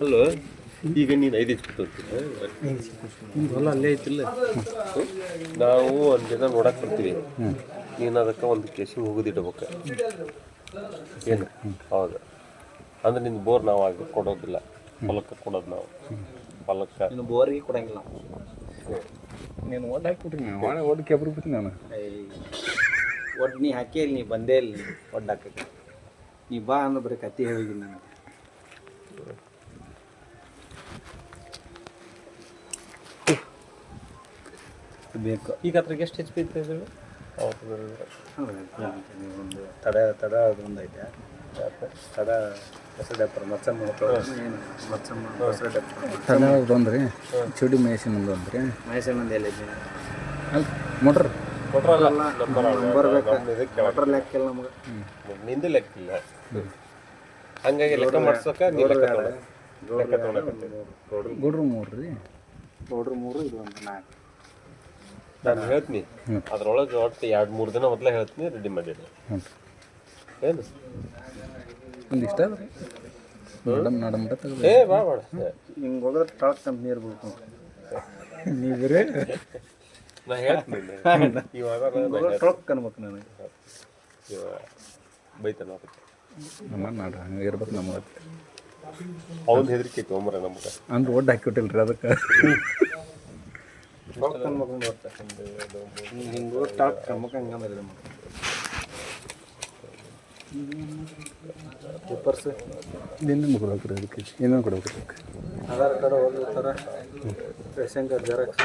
ಅಲ್ಲೋ ಈಗ ನೀನು 5 ಹೊಲ ಅಲ್ಲೇ ಐತಿಲ್ಲ. ನಾವು ಒಂದು ದಿನ ನೋಡಕ್ಕೆ ಬರ್ತೀವಿ, ನೀನು ಅದಕ್ಕೆ ಒಂದು ಕೇಸಿಗೆ ಹೋಗೋದಿಡ್ಬೇಕು ಏನು. ಹೌದು, ಅಂದ್ರೆ ನಿನ್ನ ಬೋರ್ ನಾವು ಆಗ ಕೊಡೋದಿಲ್ಲ, ಹೊಲಕ್ಕೆ ಕೊಡೋದು ನಾವು. ಹೊಲಕ್ಕೆ ನೀನು ಬೋರಿಗೆ ಕೊಡಂಗಿಲ್ಲ, ನೀನು ಒಡ್ಡು ಹಾಕಿ ಕೊಡ್ರಿ. ನಾನು ಒಡ್ಡು ಕೆಬ್ರು ಬಿಡ್ತೀನಿ. ನಾನು ಒಟ್ಟು ನೀ ಹಾಕಿ ನೀ ಬಂದೇ ಇಲ್ಲ, ನೀ ಒಡ್ಡು ಹಾಕಕ್ಕೆ ನೀ ಬಾ ಅಂದ್ರೆ ಬರೀ ಕತ್ತಿ ಹೇಳಿದ್ದೀನಿ ನನಗೆ. ಬೇಕು ಈಗ ಅದ್ರಾಗ ಎಷ್ಟು HP ಇತ್ತು? ಒಂದು ತಡ ಅದೊಂದು ಐತೆ, ತಡ ಹೊಸ ಡಬ್ಬರ್ ಮಚ್ಚಮ್ಮ ಮಚ್ಚಮ್ಮ ಹೊಸ ಡಬ್ಬರ್ ತೊಂದ್ರಿ ಚುಡಿ ಮಹೇಶನಂದು ಅಂದ್ರಿ. ಮಹೇಶನಂದು ಎಲ್ಲ ಅಲ್ಲ ಮೋಟ್ರ್ ನಂಬರ್ ಬೇಕು, ಮೋಟ್ರ್ ಲೆಕ್ಕಿಲ್ಲ ನಮ್ಗೆ, ನಿಂದು ಲೆಕ್ಕಿಲ್ಲ. ಹಂಗಾಗಿ ಲೆಕ್ಕ ಮಾಡ್ಸೋಕೆ ಗೌಡ್ರು 3 ರೀ, ಗೌಡ್ರು 3, ಇದು ಒಂದು 4. ನಾನು ಹೇಳ್ತೀನಿ, ಅದ್ರೊಳಗೆ ಒಟ್ಟು 2-3 ದಿನ ಮೊದಲೇ ಹೇಳ್ತೀನಿ, ರೆಡಿ ಮಾಡಿರಿ. ಏನು ಒಂದಿಷ್ಟ ಅದ ರೀ ನಡಮ್ ಏ ಬಾ ಬೇಡ, ಹಿಂಗೆ ಹೋದ್ರೆ ಟ್ರಾಕ್ ಕಂಪ್ನಿ ಇರ್ಬೇಕು ನೀವ್ರೇ. ನಾ ಹೇಳ್ತೀನಿ ಇವಾಗ ಟ್ರಕ್ ಅನ್ಬೇಕು ನನಗೆ. ಬೈತಾನ ಅದಕ್ಕೆ ನಾಡ ಹಂಗೆ ಇರ್ಬೇಕು ನಮ್ಗೆ. ಅವ್ನು ಹೆದರಿಕೆ ತೊಗೊಂಬರ ನಮ್ಗೆ ಅಂದ್ರೆ ಒಡ್ಡು ಹಾಕಿಬಿಟ್ಟಿಲ್ರಿ ಅದಕ್ಕೆ. ಟ್ರಕ್ ಅನ್ಬೇಕು ಬರುತ್ತೆ ಹಿಂಗೆ ಟ್ರಕ್ ಅನ್ಬೇಕು ಹಂಗಂದ್ರೆ ನಮಗೆ. ಪೇಪರ್ಸ್ ಇನ್ನೇನು ಕೊಡ್ಬೇಕ್ರಿ ಅದಕ್ಕೆ? ಏನೇನು ಕೊಡ್ಬೇಕು ಅದಕ್ಕೆ? ಆಧಾರ್ ಕಾರ್ಡ್ ಓದಿರ್ತಾರೆ, ರೇಷನ್ ಕಾರ್ಡ್ ಜೆರಾಕ್ಸ್,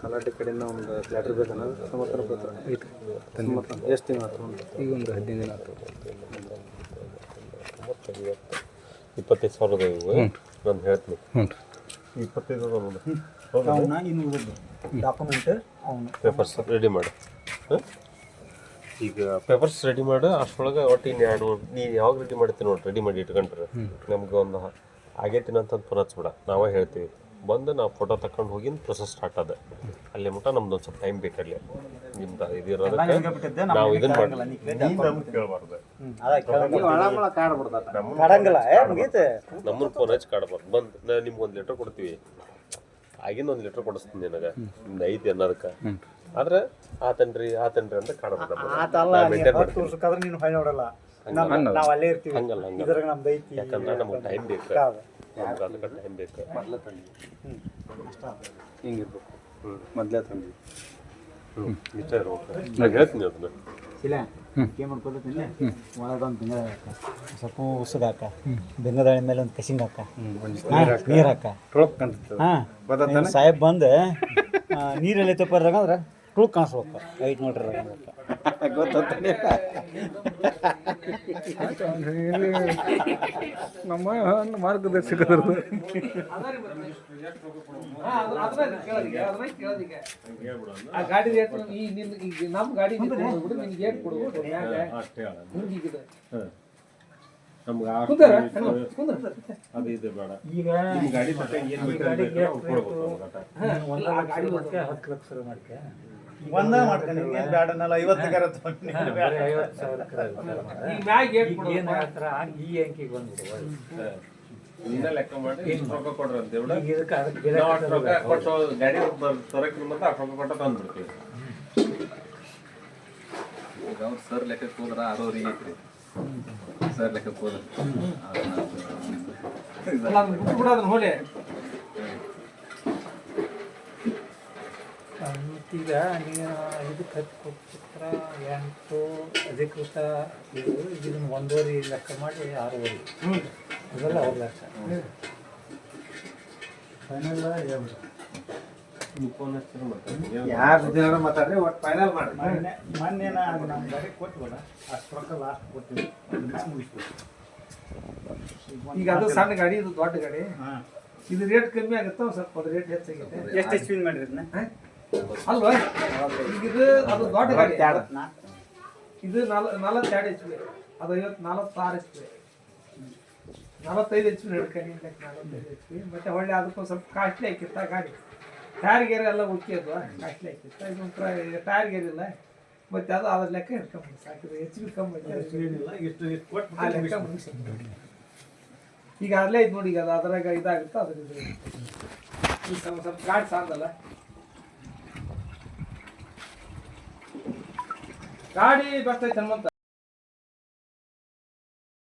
ಕಲಾಟಿ ಕಡೆಯಿಂದ ಒಂದು ಲೆಟ್ರ್ ಬೇಕನ್ನ ಸಮರ್ಥನ ಪತ್ರ ಐತೆ. ಎಷ್ಟು ತಿಂಗಳು ಆಯ್ತು? ಈಗ ಒಂದು 15 ದಿನ ಆಯ್ತು. 25,000 ಇವು ನಾನು ಹೇಳ್ತೀನಿ. 25 ಡಾಕ್ಯುಮೆಂಟ್ ಅವನು ಪೇಪರ್ಸ್ ರೆಡಿ ಮಾಡು. ಈಗ ಪೇಪರ್ಸ್ ರೆಡಿ ಮಾಡು. ಅಷ್ಟರೊಳಗೆ ಒಟ್ಟು ನೀನು ಯಾವಾಗ ರೆಡಿ ಮಾಡ್ತೀನಿ ನೋಡಿ, ರೆಡಿ ಮಾಡಿ ಇಟ್ಕೊಂಡ್ರೆ ನಮ್ಗೆ ಒಂದು ಆಗೈತಿನ ಅಂತಂದು ಫೋನ್ ಹಚ್ಬಿಡ, ನಾವೇ ಹೇಳ್ತೀವಿ. ಬಂದು ನಾವು ಫೋಟೋ ತಗೊಂಡು ಹೋಗಿನ ಪ್ರೊಸೆಸ್ ಸ್ಟಾರ್ಟ್ ಅದ. ಅಲ್ಲಿ ಮಟ್ಟ ನಮ್ದು ಒಂದು ಸ್ವಲ್ಪ ಟೈಮ್ ಬೇಕಲ್ಲಿ. ನಿಮ್ದು ಇದಿರೋದಕ್ಕೆ ನಾವು ಇದನ್ನು ಮಾಡಿ ಕೇಳಬಾರ್ದು, ನಮ್ಮನ್ನು ಫೋನ್ ಹಚ್ಚಿ ಕಾಡಬಾರ್ದು. ಬಂದು ನಾನು ನಿಮ್ಗೆ 1 ಲೀಟ್ರ್ ಕೊಡ್ತೀವಿ, ಆಗಿಂದ 1 ಲೀಟ್ರ್ ಕೊಡಿಸ್ತೀನಿ ನಿನಗೆ, ನಿಮ್ದು ಐತಿ ಅನ್ನೋದಕ್ಕೆ. ಆದ್ರೆ ಆತನ್ರಿ ಅಂತ ಕಾಣಬಾರ್ದು. ಹಂಗಲ್ಲ, ಯಾಕಂದ್ರೆ ನಮ್ಗೆ ಟೈಮ್ ಬೇಕು, ಅದಕ್ಕೆ ಟೈಮ್ ಬೇಕು. ಹಿಂಗಿರ್ಬೇಕು ಮೊದಲೇ ತಂದು ಇಷ್ಟ ಇರ್ಬೇಕು. ನಾನು ಹೇಳ್ತೀನಿ ಅದನ್ನ. ಇಲ್ಲ ಏನು ಮಾಡ್ಕೊಳ್ತೀನಿ, ಒಳಗೊಂದು ಬೆಂಗ ಸ್ವಲ್ಪ ಉಸುಗ ಹಾಕ, ಬೆಂಗದಾಳಿ ಮೇಲೆ ಒಂದು ಕಸಿಂಗ್ ಹಾಕ, ನೀರು ಹಾಕ. ಹಾಂ, ಸಾಹೇಬ್ ಬಂದು ನೀರಲ್ಲಿ ತಪ್ಪರ್ದಾಗ ಅಂದ್ರೆ ಟುಳಕ್ ಕಾಣಿಸ್ಬೇಕು, 5 ಮೀಟ್ರ್ ನಮ್ಮ ಮಾರ್ಗದರ್ಶಕರು. ಗಾಡಿ ನಮ್ಮ ಗಾಡಿ ಒಂದ ಮಾಡ್ಕೊಂಡು ಬ್ಯಾಡನಲ್ಲ 50 ಈ ಅಂಕಿಗೆ ಬಂದ್ಬಿಡು. ಲೆಕ್ಕ ಮಾಡಿ ರೊಕ್ಕ ಕೊಡ್ರಿ ಅಂತ ಗಾಡಿ ತರಕ್ಕೆ ಮತ್ತೆ ರೊಕ್ಕ ಕೊಟ್ಟ ತಂದ್ಬಿಡ್ತೀವಿ. ಈಗ ಅವ್ರು ಸರ್ ಲೆಕ್ಕಕ್ಕೆ ಹೋದ್ರ 6 ಐತ್ರಿ, ಸರ್ ಲೆಕ್ಕಕ್ಕೆ ಹೋದ್ರ ಹೋಲೆ. ಮತ್ತೀಗ ನೀನು ಇದಕ್ಕೆ ಹತ್ತು ಕೊಟ್ಟ 8 ಅಧಿಕೃತ ಇದು ಇದನ್ನು 1.5 ಲೆಕ್ಕ ಮಾಡಿ 6.5 ಅದೆಲ್ಲ ಅವ್ರ ಲೆಕ್ಕ. ಫೈನಲ್ ಯಾರು ದಿನ ಮಾತಾಡ್ರಿ, ಒಟ್ಟು ಫೈನಲ್ ಮಾಡಿ. ಮೊನ್ನೆ ನಮ್ಮ ಗಾಡಿ ಕೊಟ್ಬಿಡ, ಅಷ್ಟು ರೊಕ್ಕ ಲಾಸ್ಟ್ ಕೊಡ್ತೀವಿ, ಮುಗಿಸ್ತೀವಿ. ಈಗ ಅದು ಸಣ್ಣ ಗಾಡಿ, ಇದು ದೊಡ್ಡ ಗಾಡಿ. ಇದು ರೇಟ್ ಕಮ್ಮಿ ಆಗುತ್ತೆ, ಸ್ವಲ್ಪ ಅದು ರೇಟ್ ಹೆಚ್ಚಾಗೈತೆ. ಎಷ್ಟು HP ಮಾಡಿರಿ ಇದನ್ನ? ಅಲ್ವಾ, ಈಗ ಇದು ಅದು ದೊಡ್ಡ ಗಾಡಿ, ಇದು 42 HP, ಅದು 46 HP. 45 HP ಹಿಡ್ಕೊಂಡು 45 HP ಮತ್ತೆ ಒಳ್ಳೆ ಅದಕ್ಕೊಂದು ಸ್ವಲ್ಪ ಕಾಸ್ಟ್ಲಿ ಹಾಕಿತ್ತ ಗಾಡಿ ಟೈರ್ ಗೇರ್ ಎಲ್ಲ ಓಕೆ ಅದು ಕಾಸ್ಟ್ಲಿ ಹಾಕಿತ್ತ ಇದೊಂಥರ ಟೈರ್ ಗೇರ್ ಇಲ್ಲ ಮತ್ತೆ ಅದು ಅದ್ರ ಲೆಕ್ಕ ಹಿಡ್ಕೊಂಡ್ಬಿಡಿ ಸಾಕಿದ್ರೆ HP ಕಮ್ಮಿ ಆ ಲೆಕ್ಕ ಮುಗಿಸಿ ಈಗ ಅಲ್ಲೇ ಇದು ನೋಡಿ ಈಗ ಅದು ಅದ್ರಾಗ ಇದಾಗುತ್ತೆ ಅದ್ರ ಇದು ಈಗ ಸ್ವಲ್ಪ ಗಾಡಿ ಸಾಂದಲ್ಲ ಗಾಡಿ ಬರ್ತೈತೆ ಹನುಮಂತ